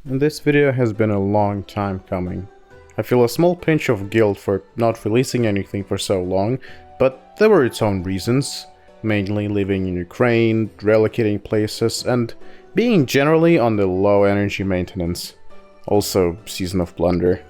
and this video has been a long time coming. I feel a small pinch of guilt for not releasing anything for so long, but there were its own reasons, mainly living in Ukraine, relocating places, and being generally on the low energy maintenance. Also, Season of Plunder.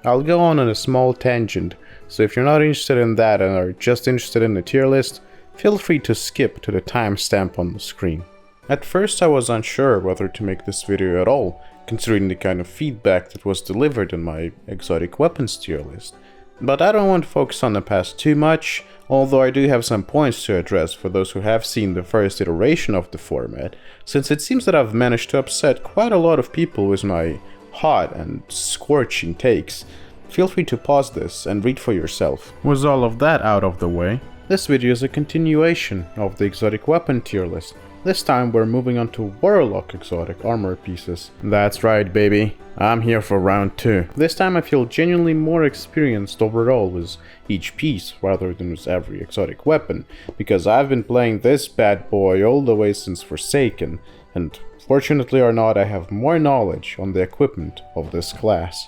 I'll go on a small tangent, so if you're not interested in that and are just interested in the tier list, feel free to skip to the timestamp on the screen. At first I was unsure whether to make this video at all, considering the kind of feedback that was delivered in my exotic weapons tier list. But I don't want to focus on the past too much, although I do have some points to address for those who have seen the first iteration of the format, since it seems that I've managed to upset quite a lot of people with my hot and scorching takes. Feel free to pause this and read for yourself. With all of that out of the way, this video is a continuation of the exotic weapon tier list. This time we're moving on to Warlock exotic armor pieces. That's right, baby. I'm here for round 2. This time I feel genuinely more experienced overall with each piece rather than with every exotic weapon, because I've been playing this bad boy all the way since Forsaken, and fortunately or not, I have more knowledge on the equipment of this class.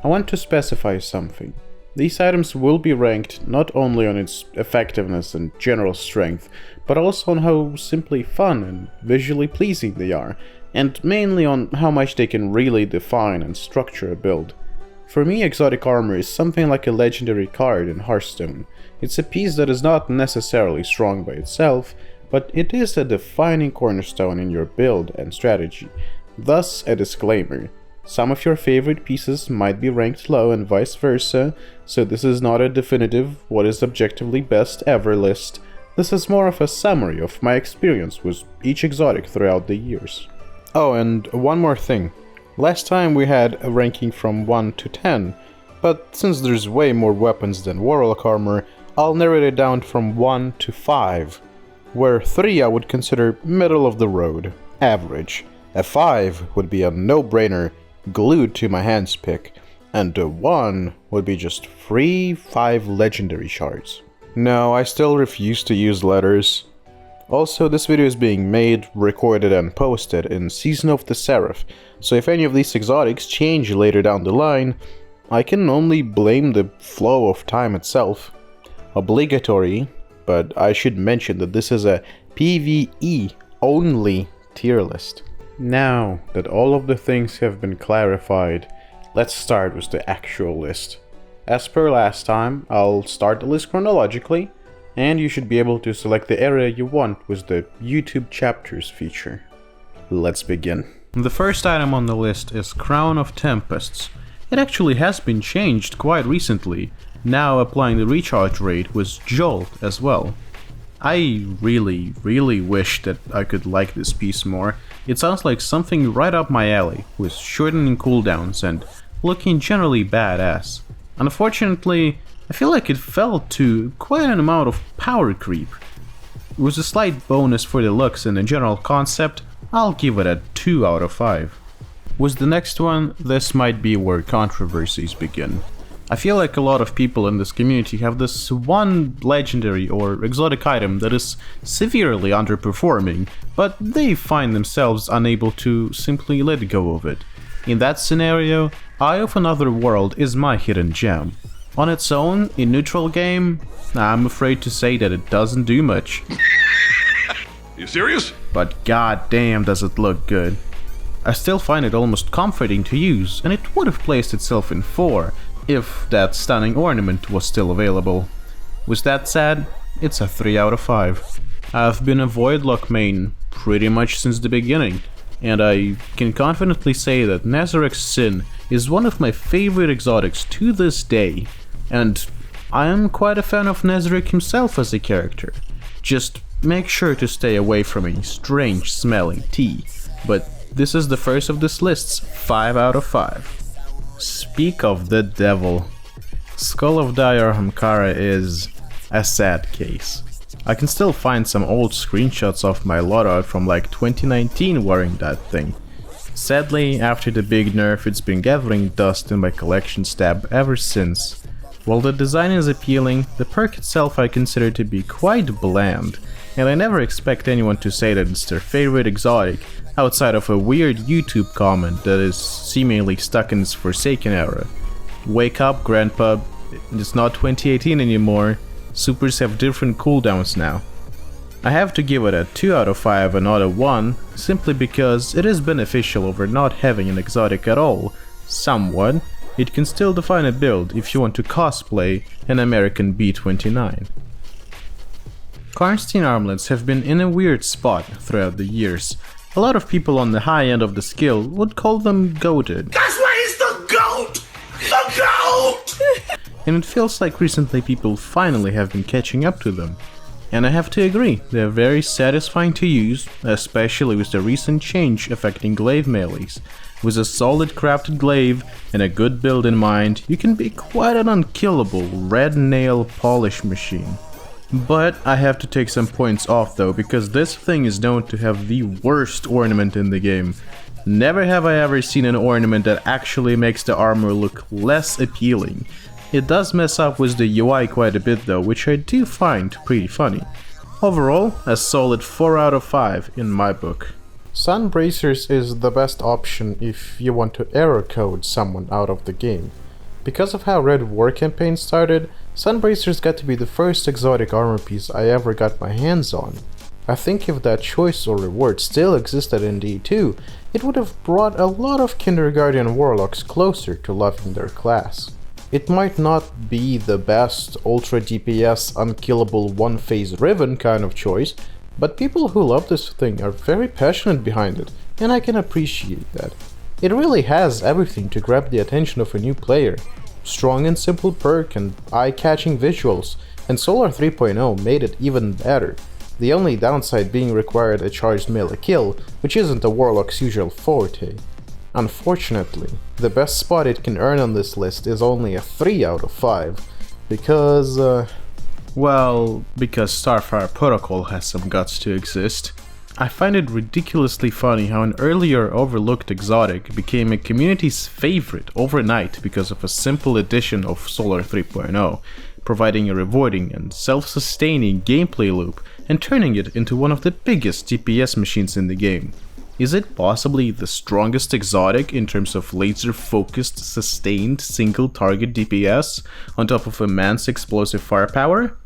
I want to specify something. These items will be ranked not only on its effectiveness and general strength, but also on how simply fun and visually pleasing they are, and mainly on how much they can really define and structure a build. For me, exotic armor is something like a legendary card in Hearthstone. It's a piece that is not necessarily strong by itself, but it is a defining cornerstone in your build and strategy. Thus, a disclaimer. Some of your favorite pieces might be ranked low and vice versa, so this is not a definitive what is objectively best ever list. This is more of a summary of my experience with each exotic throughout the years. Oh, and one more thing. Last time we had a ranking from 1 to 10, but since there's way more weapons than Warlock armor, I'll narrow it down from 1 to 5, where 3 I would consider middle of the road, average. A 5 would be a no-brainer, glued to my hands pick, and a 1 would be just free 5 legendary shards. No, I still refuse to use letters. Also, this video is being made, recorded and posted in Season of the Seraph, so if any of these exotics change later down the line, I can only blame the flow of time itself. Obligatory, but I should mention that this is a PvE only tier list. Now that all of the things have been clarified, let's start with the actual list. As per last time, I'll start the list chronologically, and you should be able to select the area you want with the YouTube chapters feature. Let's begin. The first item on the list is Crown of Tempests. It actually has been changed quite recently, now applying the recharge rate with Jolt as well. I really wish that I could like this piece more. It sounds like something right up my alley, with shortening cooldowns and looking generally badass. Unfortunately, I feel like it fell to quite an amount of power creep. With a slight bonus for the looks and the general concept, I'll give it a 2 out of 5. With the next one, this might be where controversies begin. I feel like a lot of people in this community have this one legendary or exotic item that is severely underperforming, but they find themselves unable to simply let go of it. In that scenario, Eye of Another World is my hidden gem. On its own, in neutral game, I'm afraid to say that it doesn't do much. You serious? But goddamn does it look good. I still find it almost comforting to use, and it would have placed itself in 4, if that stunning ornament was still available. With that said, it's a 3 out of 5. I've been a Voidlock main pretty much since the beginning, and I can confidently say that Nazareth's Sin is one of my favorite exotics to this day, and I am quite a fan of Nazareth himself as a character. Just make sure to stay away from any strange smelling tea, but this is the first of this list's 5 out of 5. Speak of the devil. Skull of Dire Hamkara is a sad case. I can still find some old screenshots of my loadout from like 2019 wearing that thing. Sadly, after the big nerf, it's been gathering dust in my collection tab ever since. While the design is appealing, the perk itself I consider to be quite bland, and I never expect anyone to say that it's their favorite exotic outside of a weird YouTube comment that is seemingly stuck in its Forsaken era. Wake up, Grandpa, it's not 2018 anymore, supers have different cooldowns now. I have to give it a 2 out of 5 and not a 1, simply because it is beneficial over not having an exotic at all. Somewhat, it can still define a build if you want to cosplay an American B-29. Karnstein armlets have been in a weird spot throughout the years. A lot of people on the high end of the skill would call them goated. That's why he's the GOAT! The GOAT! And it feels like recently people finally have been catching up to them. And I have to agree, they're very satisfying to use, especially with the recent change affecting glaive melees. With a solid crafted glaive and a good build in mind, you can be quite an unkillable red nail polish machine. But I have to take some points off though, because this thing is known to have the worst ornament in the game. Never have I ever seen an ornament that actually makes the armor look less appealing. It does mess up with the UI quite a bit though, which I do find pretty funny. Overall, a solid 4 out of 5 in my book. Sunbracers is the best option if you want to error code someone out of the game. Because of how Red War campaign started, Sunbracers got to be the first exotic armor piece I ever got my hands on. I think if that choice or reward still existed in D2, it would have brought a lot of Kindergarten Warlocks closer to loving their class. It might not be the best ultra DPS unkillable one-phase Riven kind of choice, but people who love this thing are very passionate behind it, and I can appreciate that. It really has everything to grab the attention of a new player. Strong and simple perk and eye-catching visuals, and Solar 3.0 made it even better. The only downside being required a charged melee kill, which isn't a Warlock's usual forte. Unfortunately, the best spot it can earn on this list is only a 3 out of 5, because because Starfire Protocol has some guts to exist. I find it ridiculously funny how an earlier overlooked exotic became a community's favorite overnight because of a simple addition of Solar 3.0, providing a rewarding and self-sustaining gameplay loop and turning it into one of the biggest DPS machines in the game. Is it possibly the strongest exotic in terms of laser-focused, sustained, single-target DPS, on top of immense explosive firepower?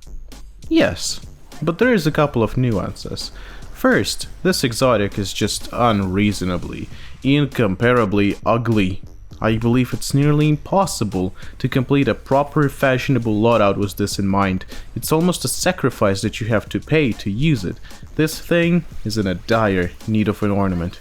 Yes, but there is a couple of nuances. First, this exotic is just unreasonably, incomparably ugly. I believe it's nearly impossible to complete a proper fashionable loadout with this in mind. It's almost a sacrifice that you have to pay to use it. This thing is in a dire need of an ornament.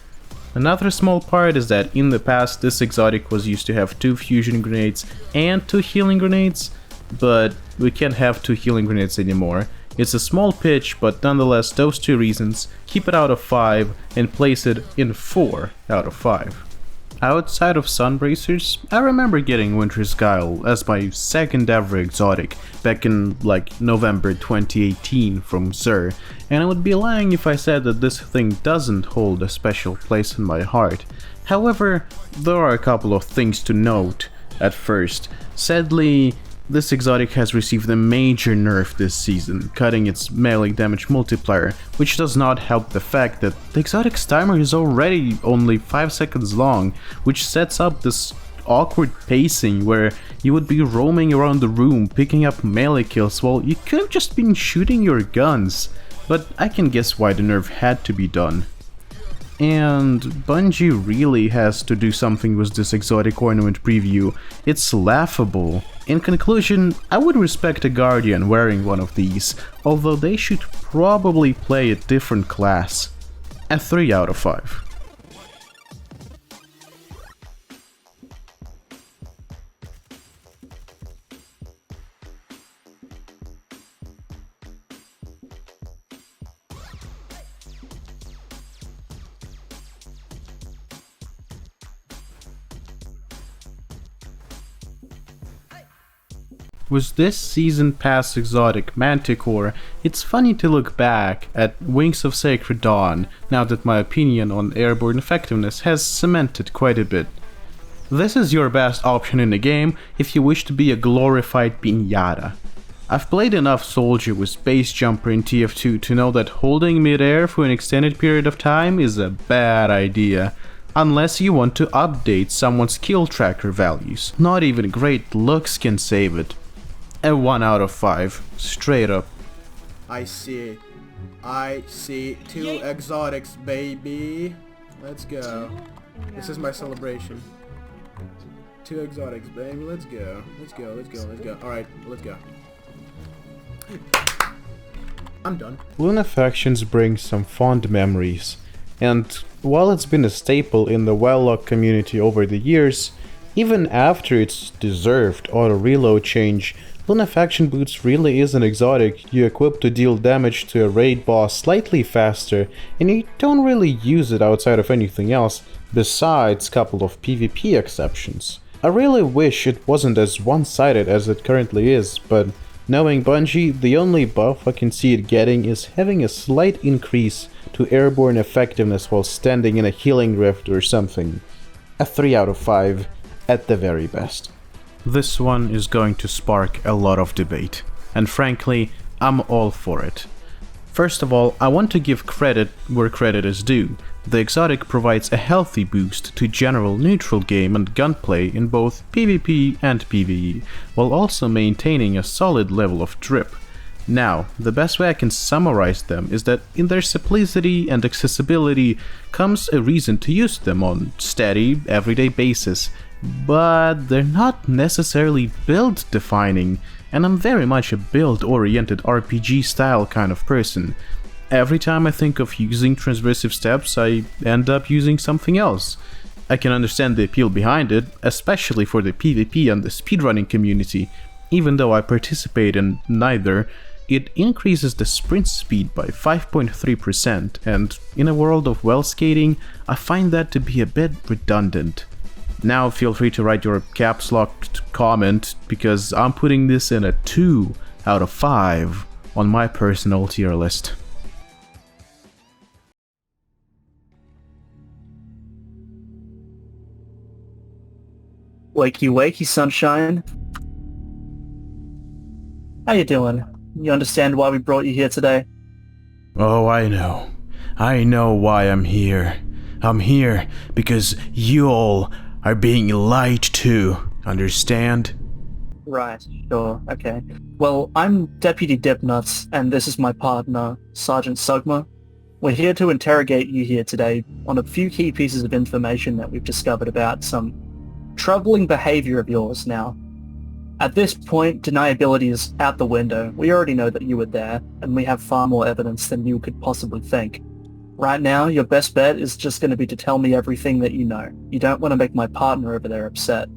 Another small part is that in the past this exotic was used to have 2 fusion grenades and 2 healing grenades, but we can't have 2 healing grenades anymore. It's a small pitch, but nonetheless those 2 reasons keep it out of 5 and place it in 4 out of 5. Outside of Sunbracers, I remember getting Winter's Guile as my second ever exotic back in November 2018 from Xur, and I would be lying if I said that this thing doesn't hold a special place in my heart. However, there are a couple of things to note at first. Sadly, this exotic has received a major nerf this season, cutting its melee damage multiplier, which does not help the fact that the exotic's timer is already only 5 seconds long, which sets up this awkward pacing where you would be roaming around the room picking up melee kills while you could have just been shooting your guns. But I can guess why the nerf had to be done. And Bungie really has to do something with this exotic ornament preview. It's laughable. In conclusion, I would respect a Guardian wearing one of these, although they should probably play a different class. A 3 out of 5. With this season pass exotic Manticore, it's funny to look back at Wings of Sacred Dawn now that my opinion on airborne effectiveness has cemented quite a bit. This is your best option in the game if you wish to be a glorified piñata. I've played enough Soldier with Space Jumper in TF2 to know that holding midair for an extended period of time is a bad idea, unless you want to update someone's skill tracker values. Not even great looks can save it. A 1 out of 5, straight up. I see 2 exotics, baby. Let's go. This is my celebration. 2 exotics, baby. Let's go. Alright, let's go. I'm done. Lunafactions bring some fond memories, and while it's been a staple in the Warlock community over the years, even after its deserved auto-reload change, Lunafaction Boots really is an exotic you equip to deal damage to a raid boss slightly faster, and you don't really use it outside of anything else, besides a couple of PvP exceptions. I really wish it wasn't as one-sided as it currently is, but knowing Bungie, the only buff I can see it getting is having a slight increase to airborne effectiveness while standing in a healing rift or something. A 3 out of 5 at the very best. This one is going to spark a lot of debate, and frankly, I'm all for it. First of all, I want to give credit where credit is due. The exotic provides a healthy boost to general neutral game and gunplay in both PvP and PvE, while also maintaining a solid level of drip. Now, the best way I can summarize them is that in their simplicity and accessibility comes a reason to use them on steady, everyday basis, but they're not necessarily build-defining, and I'm very much a build-oriented RPG style kind of person. Every time I think of using transversive steps, I end up using something else. I can understand the appeal behind it, especially for the PvP and the speedrunning community. Even though I participate in neither, it increases the sprint speed by 5.3%, and in a world of well skating, I find that to be a bit redundant. Now feel free to write your caps locked comment, because I'm putting this in a 2 out of 5 on my personal tier list. Wakey wakey, sunshine. How you doing? You understand why we brought you here today? Oh, I know. I know why I'm here. I'm here because you all are being lied to, understand? Right, sure, okay. Well, I'm Deputy Dipnuts, and this is my partner, Sergeant Sugma. We're here to interrogate you here today on a few key pieces of information that we've discovered about some troubling behavior of yours now. At this point, deniability is out the window. We already know that you were there, and we have far more evidence than you could possibly think. Right now, your best bet is just going to be to tell me everything that you know. You don't want to make my partner over there upset.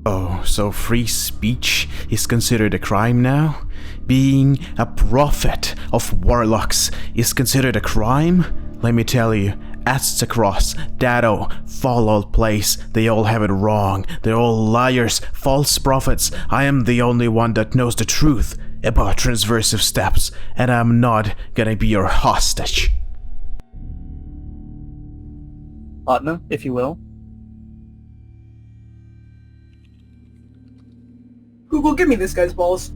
Oh, so free speech is considered a crime now? Being a prophet of warlocks is considered a crime? Let me tell you, Aztecross, Dado, Fallout Place, they all have it wrong. They're all liars, false prophets. I am the only one that knows the truth about transversive steps, and I'm not gonna be your hostage. Partner, if you will. Google, give me this guy's balls.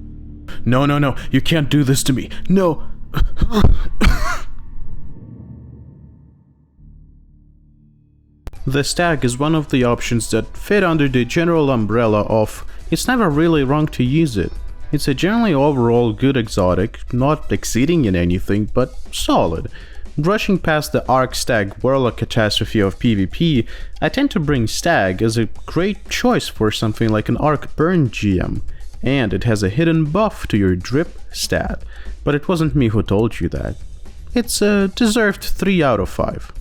No, you can't do this to me. No. The stag is one of the options that fit under the general umbrella of it's never really wrong to use it. It's a generally overall good exotic, not exceeding in anything, but solid. Brushing past the Arc Stag Warlock catastrophe of PvP, I tend to bring Stag as a great choice for something like an Arc Burn GM, and it has a hidden buff to your drip stat, but it wasn't me who told you that. It's a deserved 3 out of 5.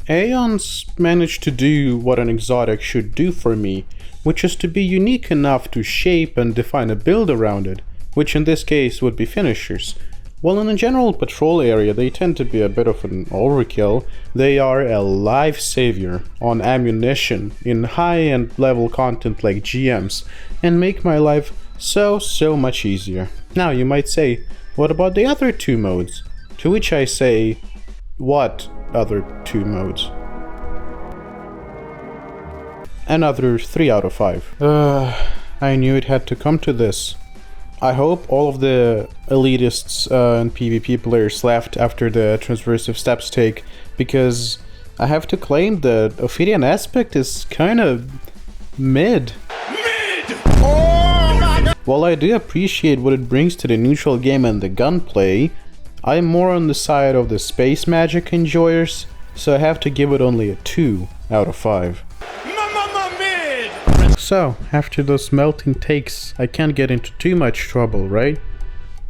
Aeons managed to do what an exotic should do for me, which is to be unique enough to shape and define a build around it, which in this case would be finishers. While in a general patrol area they tend to be a bit of an overkill, they are a lifesaver on ammunition in high-end level content like GMs, and make my life so much easier. Now you might say, what about the other two modes? To which I say, what? other 2 modes. Another 3 out of 5. I knew it had to come to this. I hope all of the elitists and PvP players left after the transversive steps take, because I have to claim the Ophidian aspect is kinda mid. While I do appreciate what it brings to the neutral game and the gunplay, I'm more on the side of the space magic enjoyers, so I have to give it only a 2 out of 5. So, after those melting takes, I can't get into too much trouble, right?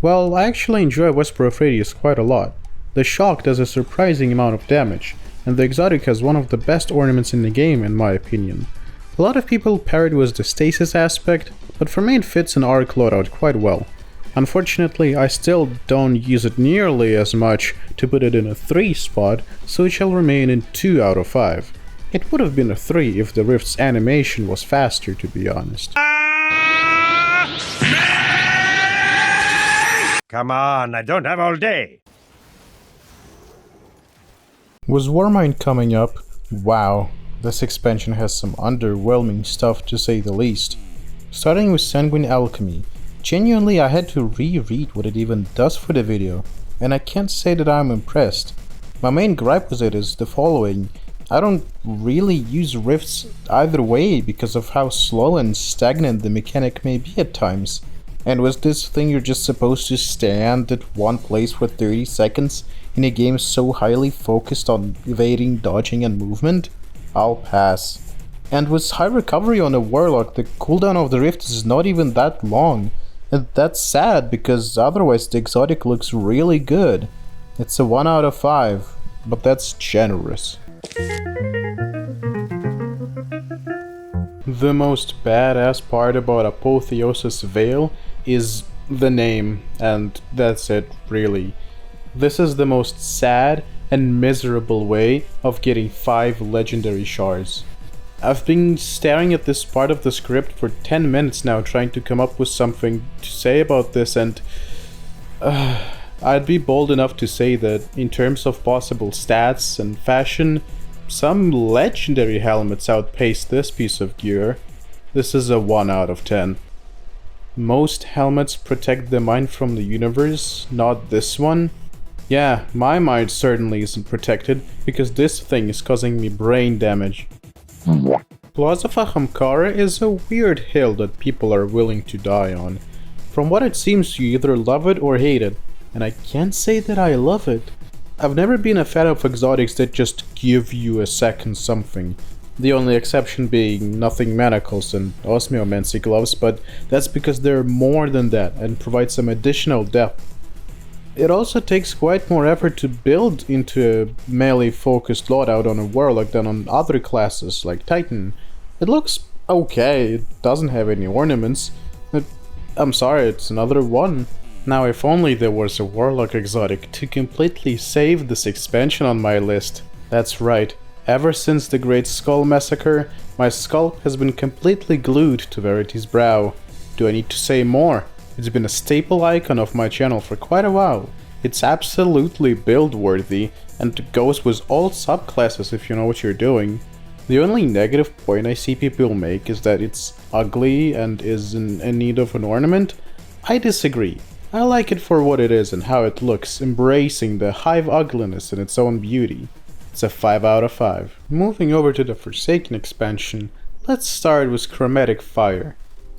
Well, I actually enjoy Whisper of Radius quite a lot. The Shock does a surprising amount of damage, and the Exotic has one of the best ornaments in the game in my opinion. A lot of people pair it with the Stasis aspect, but for me it fits an Arc loadout quite well. Unfortunately, I still don't use it nearly as much to put it in a 3 spot, so it shall remain in 2 out of 5. It would have been a 3 if the Rift's animation was faster, to be honest. Come on, I don't have all day. With Warmind coming up, wow, this expansion has some underwhelming stuff to say the least. Starting with Sanguine Alchemy, genuinely I had to reread what it even does for the video, and I can't say that I'm impressed. My main gripe with it is the following: I don't really use rifts either way because of how slow and stagnant the mechanic may be at times. And with this thing you're just supposed to stand at one place for 30 seconds in a game so highly focused on evading, dodging and movement? I'll pass. And with high recovery on a Warlock, the cooldown of the rift is not even that long. And that's sad because otherwise the exotic looks really good. It's a 1 out of 5, but that's generous. The most badass part about Apotheosis Veil is the name, and that's it, really. This is the most sad and miserable way of getting 5 legendary shards. I've been staring at this part of the script for 10 minutes now trying to come up with something to say about this, and I'd be bold enough to say that in terms of possible stats and fashion, some legendary helmets outpace this piece of gear. This is a 1 out of 10. Most helmets protect the mind from the universe, not this one. Yeah, my mind certainly isn't protected, because this thing is causing me brain damage. Plaza Hamkara is a weird hill that people are willing to die on. From what it seems, you either love it or hate it, and I can't say that I love it. I've never been a fan of exotics that just give you a second something. The only exception being Nothing Manacles and Osmiomancy gloves, but that's because they're more than that and provide some additional depth. It also takes quite more effort to build into a melee-focused loadout on a Warlock than on other classes like Titan. It looks okay, it doesn't have any ornaments. I'm sorry, it's another 1. Now if only there was a Warlock exotic to completely save this expansion on my list. That's right, ever since the Great Skull Massacre, my skull has been completely glued to Verity's brow. Do I need to say more? It's been a staple icon of my channel for quite a while. It's absolutely build-worthy, and goes with all subclasses if you know what you're doing. The only negative point I see people make is that it's ugly and is in need of an ornament. I disagree. I like it for what it is and how it looks, embracing the hive ugliness in its own beauty. It's a 5 out of 5. Moving over to the Forsaken expansion, let's start with Chromatic Fire.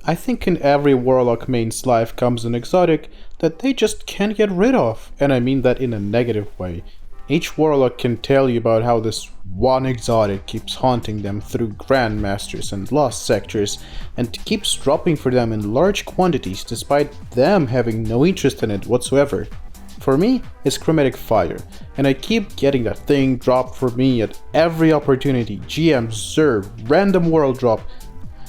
I think in every Warlock main's life comes an exotic that they just can't get rid of, and I mean that in a negative way. Each Warlock can tell you about how this one exotic keeps haunting them through Grandmasters and Lost Sectors, and keeps dropping for them in large quantities despite them having no interest in it whatsoever. For me, it's Chromatic Fire, and I keep getting that thing dropped for me at every opportunity. GM, Zerg, random world drop.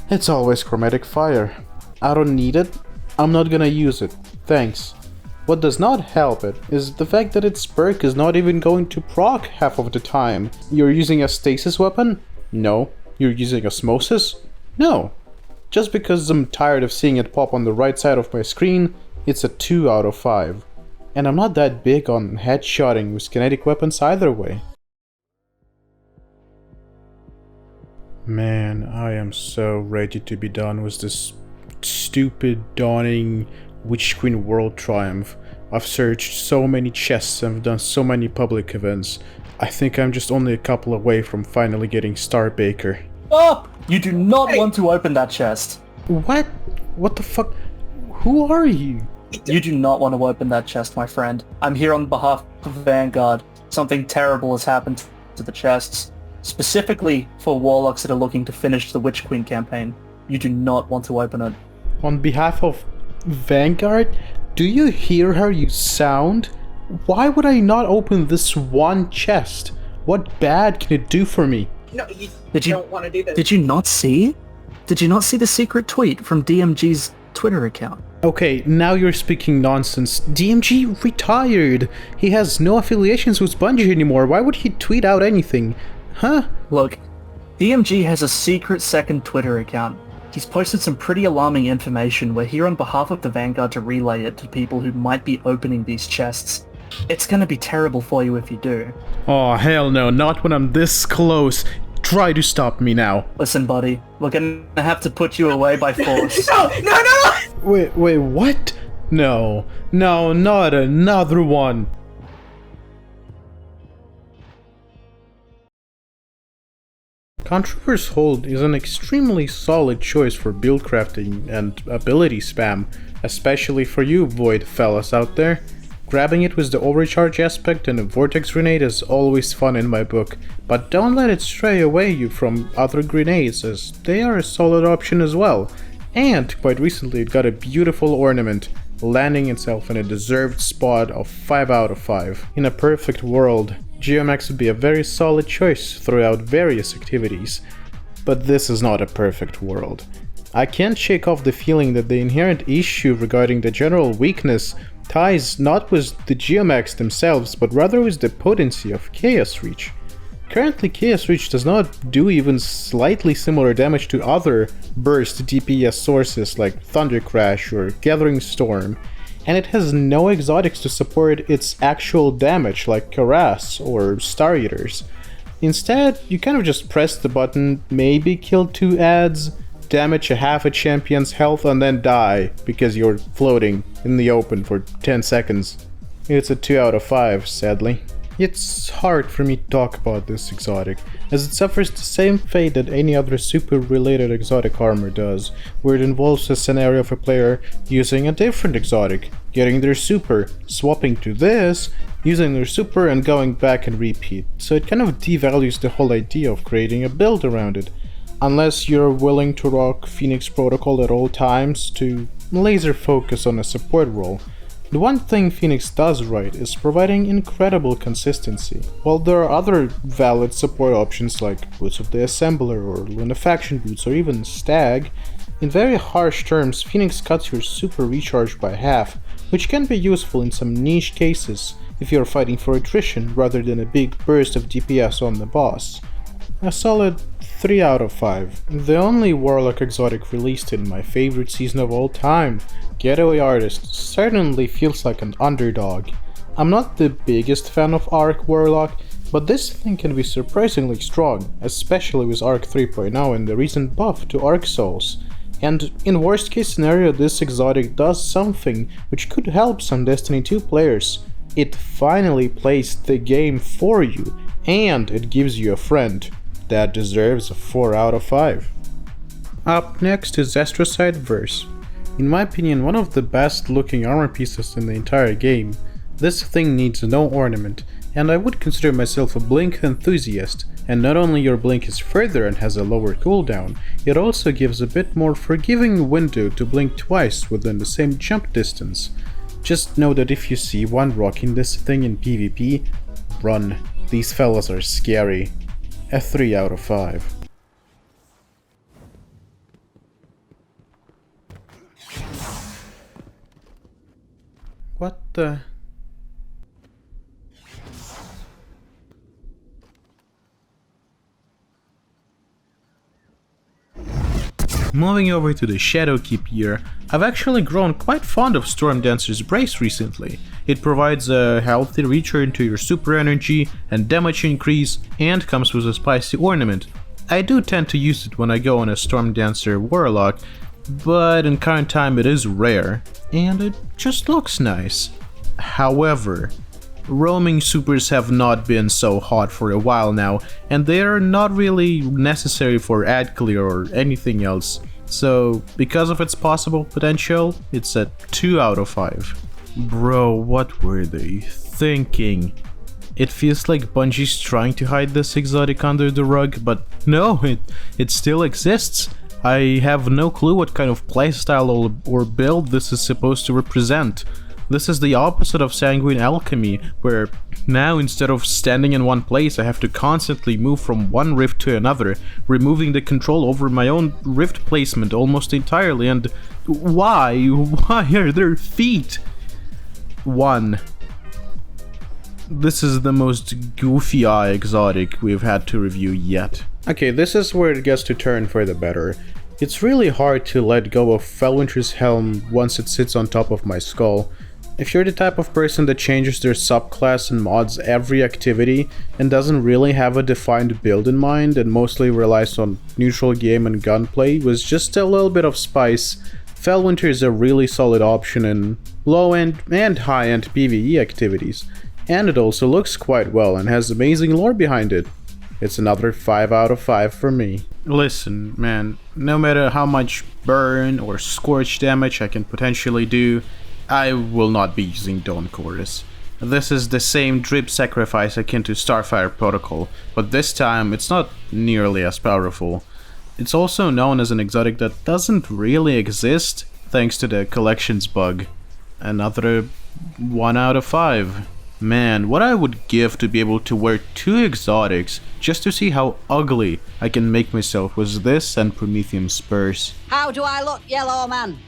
It's always Chromatic Fire. I don't need it. I'm not gonna use it. Thanks. What does not help it is the fact that its perk is not even going to proc half of the time. You're using a stasis weapon? No. You're using osmosis? No. Just because I'm tired of seeing it pop on the right side of my screen, it's a 2 out of 5. And I'm not that big on headshotting with kinetic weapons either way. Man, I am so ready to be done with this stupid, dawning Witch Queen World Triumph. I've searched so many chests and done so many public events. I think I'm just only a couple away from finally getting Star Baker. Oh! You do not want to open that chest. What? What the fuck? Who are you? You do not want to open that chest, my friend. I'm here on behalf of Vanguard. Something terrible has happened to the chests. Specifically for Warlocks that are looking to finish the Witch Queen campaign. You do not want to open it. On behalf of Vanguard? Do you hear how you sound? Why would I not open this one chest? What bad can it do for me? No, you Did you- don't want to do this. Did you not see? Did you not see the secret tweet from DMG's Twitter account? Okay, now you're speaking nonsense. DMG retired. He has no affiliations with Bungie anymore. Why would he tweet out anything? Huh? Look, DMG has a secret second Twitter account. He's posted some pretty alarming information. We're here on behalf of the Vanguard to relay it to people who might be opening these chests. It's gonna be terrible for you if you do. Oh, hell no, not when I'm this close. Try to stop me now. Listen, buddy, we're gonna have to put you away by force. No! Wait, what? No, not another one. Controver's Hold is an extremely solid choice for build crafting and ability spam, especially for you Void fellas out there. Grabbing it with the overcharge aspect and a vortex grenade is always fun in my book, but don't let it stray away you from other grenades, as they are a solid option as well. And quite recently it got a beautiful ornament, landing itself in a deserved spot of 5 out of 5. In a perfect world, Geomax would be a very solid choice throughout various activities, but this is not a perfect world. I can't shake off the feeling that the inherent issue regarding the general weakness ties not with the Geomax themselves, but rather with the potency of Chaos Reach. Currently, Chaos Reach does not do even slightly similar damage to other burst DPS sources like Thunder Crash or Gathering Storm, and it has no exotics to support its actual damage like Karas or Star Eaters. Instead, you kind of just press the button, maybe kill 2 adds, damage a half a champion's health and then die because you're floating in the open for 10 seconds. It's a 2 out of 5, sadly. It's hard for me to talk about this exotic, as it suffers the same fate that any other super-related exotic armor does, where it involves a scenario of a player using a different exotic, getting their super, swapping to this, using their super and going back and repeat, so it kind of devalues the whole idea of creating a build around it, unless you're willing to rock Phoenix Protocol at all times to laser focus on a support role. The one thing Phoenix does right is providing incredible consistency. While there are other valid support options like Boots of the Assembler or Lunafaction Boots or even Stag, in very harsh terms Phoenix cuts your super recharge by half, which can be useful in some niche cases if you're fighting for attrition rather than a big burst of DPS on the boss. A solid 3 out of 5. The only Warlock exotic released in my favorite season of all time, Getaway Artist, certainly feels like an underdog. I'm not the biggest fan of Arc Warlock, but this thing can be surprisingly strong, especially with Arc 3.0 and the recent buff to Arc Souls. And in worst case scenario, this exotic does something which could help some Destiny 2 players. It finally plays the game for you, and it gives you a friend. That deserves a 4 out of 5. Up next is Astrocyte Verse. In my opinion, one of the best looking armor pieces in the entire game. This thing needs no ornament, and I would consider myself a blink enthusiast, and not only your blink is further and has a lower cooldown, it also gives a bit more forgiving window to blink twice within the same jump distance. Just know that if you see one rocking this thing in PvP, run. These fellas are scary. A 3 out of 5. What the... Moving over to the Shadowkeep here, I've actually grown quite fond of Stormdancer's Brace recently. It provides a healthy return to your super energy and damage increase, and comes with a spicy ornament. I do tend to use it when I go on a Storm Dancer Warlock, but in current time it is rare, and it just looks nice. However, roaming supers have not been so hot for a while now, and they are not really necessary for ad clear or anything else. So, because of its possible potential, it's a 2 out of 5. Bro, what were they thinking? It feels like Bungie's trying to hide this exotic under the rug, but no, it still exists. I have no clue what kind of playstyle or build this is supposed to represent. This is the opposite of Sanguine Alchemy, where now instead of standing in one place I have to constantly move from one rift to another, removing the control over my own rift placement almost entirely, and why are there feet? 1. This is the most goofy eye exotic we've had to review yet. Okay, this is where it gets to turn for the better. It's really hard to let go of Felwinter's Helm once it sits on top of my skull. If you're the type of person that changes their subclass and mods every activity and doesn't really have a defined build in mind and mostly relies on neutral game and gunplay with just a little bit of spice, Felwinter is a really solid option in low-end and high-end PvE activities, and it also looks quite well and has amazing lore behind it. It's another 5 out of 5 for me. Listen, man, no matter how much burn or scorch damage I can potentially do, I will not be using Dawn Chorus. This is the same drip sacrifice akin to Starfire Protocol, but this time it's not nearly as powerful. It's also known as an exotic that doesn't really exist thanks to the collections bug. Another 1 out of 5. Man, what I would give to be able to wear 2 exotics just to see how ugly I can make myself with this and Prometheum Spurs. How do I look, yellow man?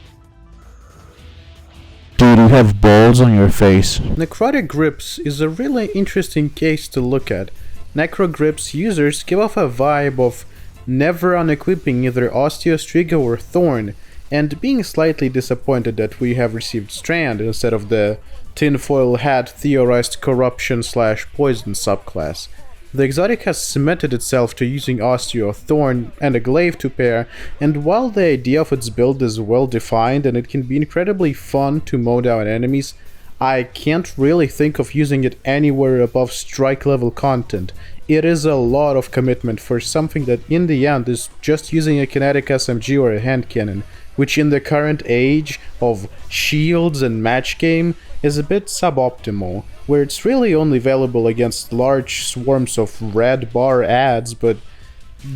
Dude, you have balls on your face. Necrotic Grips is a really interesting case to look at. Necro Grips users give off a vibe of never unequipping either Osteostriga or Thorn, and being slightly disappointed that we have received Strand instead of the tinfoil hat theorized corruption/poison subclass. The exotic has cemented itself to using Osteo, Thorn, and a Glaive to pair, and while the idea of its build is well defined and it can be incredibly fun to mow down enemies, I can't really think of using it anywhere above strike level content. It is a lot of commitment for something that in the end is just using a kinetic SMG or a hand cannon, which in the current age of shields and match game is a bit suboptimal, where it's really only available against large swarms of red bar ads, but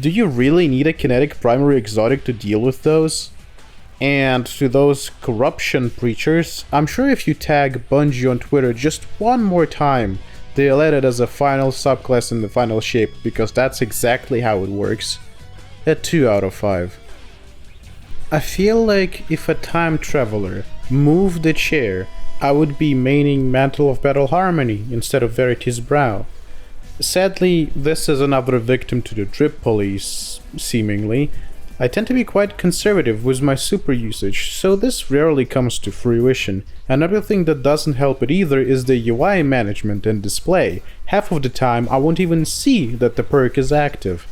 do you really need a kinetic primary exotic to deal with those? And to those corruption preachers, I'm sure if you tag Bungie on Twitter just one more time, they'll add it as a final subclass in the final shape, because that's exactly how it works. A 2 out of 5. I feel like if a time traveler moved a chair, I would be maining Mantle of Battle Harmony instead of Verity's Brow. Sadly, this is another victim to the drip police, seemingly. I tend to be quite conservative with my super usage, so this rarely comes to fruition. Another thing that doesn't help it either is the UI management and display. Half of the time I won't even see that the perk is active.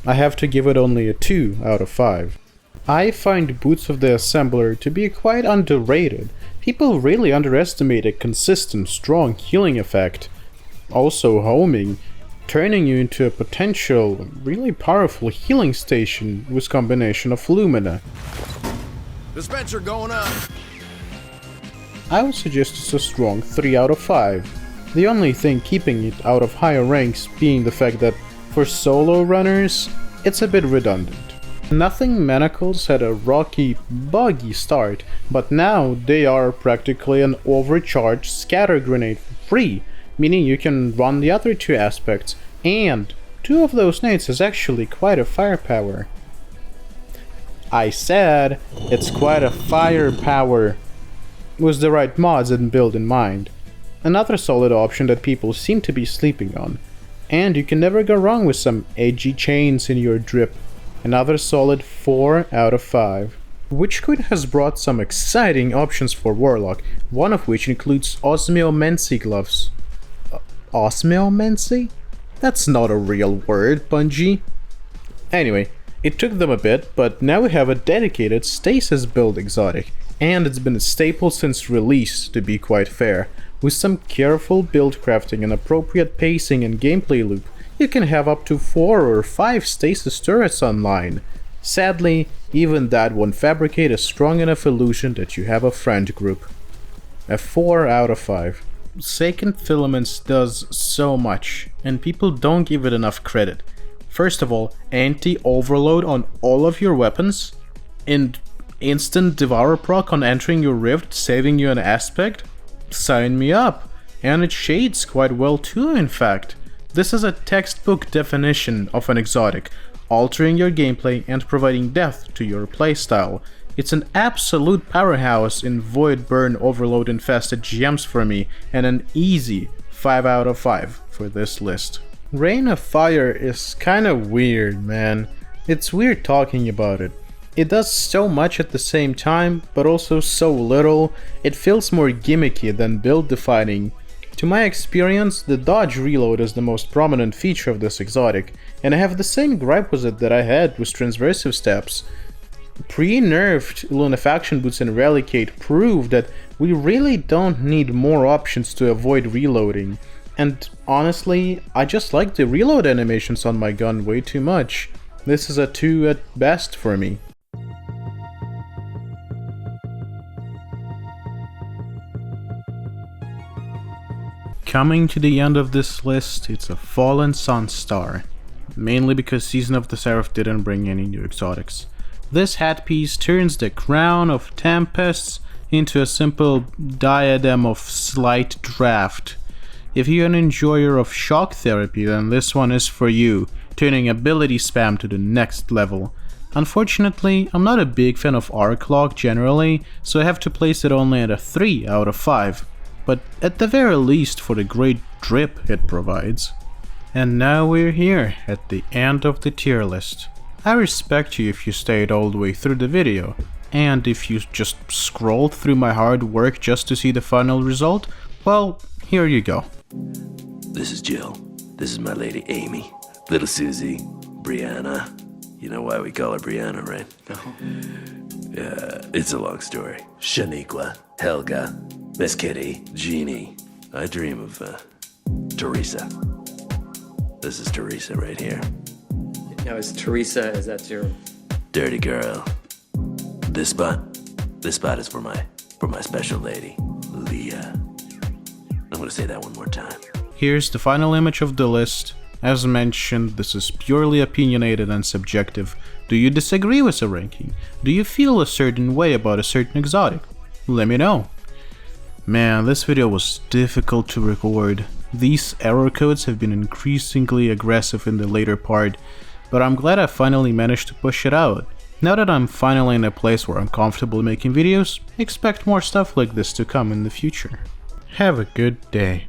I have to give it only a 2 out of 5. I find Boots of the Assembler to be quite underrated. People really underestimate a consistent, strong healing effect. Also homing, turning you into a potential, really powerful healing station with combination of Lumina. Dispenser going up. I would suggest it's a strong 3 out of 5. The only thing keeping it out of higher ranks being the fact that for solo runners, it's a bit redundant. Nothing Manacles had a rocky, buggy start, but now they are practically an overcharged scatter grenade free, meaning you can run the other 2 aspects, and 2 of those nades is actually quite a firepower. I said it's quite a firepower, with the right mods and build in mind. Another solid option that people seem to be sleeping on, and you can never go wrong with some edgy chains in your drip. Another solid 4 out of 5. Witchquid has brought some exciting options for Warlock, one of which includes Osmiomancy gloves. Osmiomancy? That's not a real word, Bungie. Anyway, it took them a bit, but now we have a dedicated stasis build exotic, and it's been a staple since release, to be quite fair. With some careful build crafting and appropriate pacing and gameplay loop, you can have up to 4 or 5 stasis turrets online. Sadly, even that won't fabricate a strong enough illusion that you have a friend group. A 4 out of 5. Second Filaments does so much, and people don't give it enough credit. First of all, anti-overload on all of your weapons, and instant devour proc on entering your rift, saving you an aspect? Sign me up! And it shades quite well too, in fact. This is a textbook definition of an exotic, altering your gameplay and providing depth to your playstyle. It's an absolute powerhouse in void burn overload infested gems for me, and an easy 5 out of 5 for this list. Rain of Fire is kinda weird, man. It's weird talking about it. It does so much at the same time, but also so little. It feels more gimmicky than build defining. To my experience, the dodge reload is the most prominent feature of this exotic, and I have the same gripe with it that I had with transversive steps. Pre-nerfed Lunafaction Boots and Relicate prove that we really don't need more options to avoid reloading. And honestly, I just like the reload animations on my gun way too much. This is a 2 at best for me. Coming to the end of this list, it's a Fallen Sun Star. Mainly because Season of the Seraph didn't bring any new exotics. This hatpiece turns the Crown of Tempests into a simple diadem of slight draft. If you're an enjoyer of shock therapy, then this one is for you, turning ability spam to the next level. Unfortunately, I'm not a big fan of Arc Lock generally, so I have to place it only at a 3 out of 5, but at the very least for the great drip it provides. And now we're here, at the end of the tier list. I respect you if you stayed all the way through the video, and if you just scrolled through my hard work just to see the final result, well, here you go. This is Jill. This is my lady Amy. Little Susie. Brianna. You know why we call her Brianna, right? No. Yeah, it's a long story. Shaniqua. Helga. Miss Kitty. Jeannie. I dream of, Teresa. This is Teresa right here. Now is that your... Dirty girl. This spot is for my special lady, Leah. I'm gonna say that one more time. Here's the final image of the list. As mentioned, this is purely opinionated and subjective. Do you disagree with the ranking? Do you feel a certain way about a certain exotic? Let me know. Man, this video was difficult to record. These error codes have been increasingly aggressive in the later part, but I'm glad I finally managed to push it out. Now that I'm finally in a place where I'm comfortable making videos, expect more stuff like this to come in the future. Have a good day.